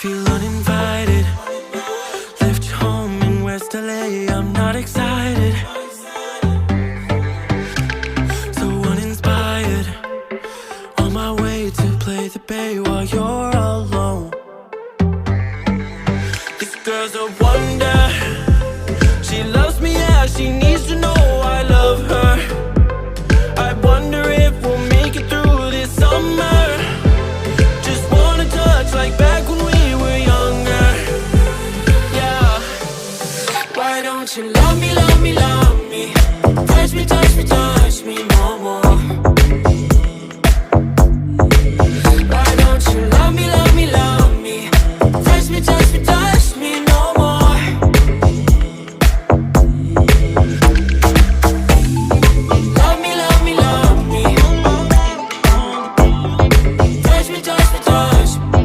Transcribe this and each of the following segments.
feel uninvited. Left you home in West LA, I'm not excited. So uninspired, on my way to play the bay while you're alone. This girl's a wonder. She loves me, yeah, she needs to know I love her. I wonder if we'll make it through this summer. Just wanna touch like back when we were younger. Yeah. Why don't you love me, love me, love me? Touch me, touch me, touch me no more. Why don't you love me, love me, love me? Touch me, touch me, touch me no more. Love me, love me, love me. Touch me, touch me, touch me.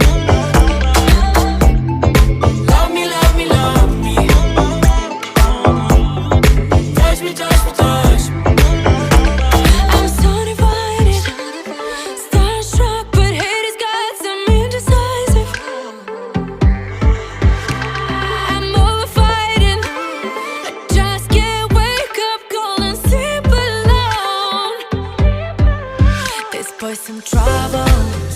Love me, love me, love me. Touch me, touch me, touch me. I'm so divided, starstruck, but haters got some indecisive. I'm over fighting, I just can't wake up cold and sleep alone. This boy's some trouble.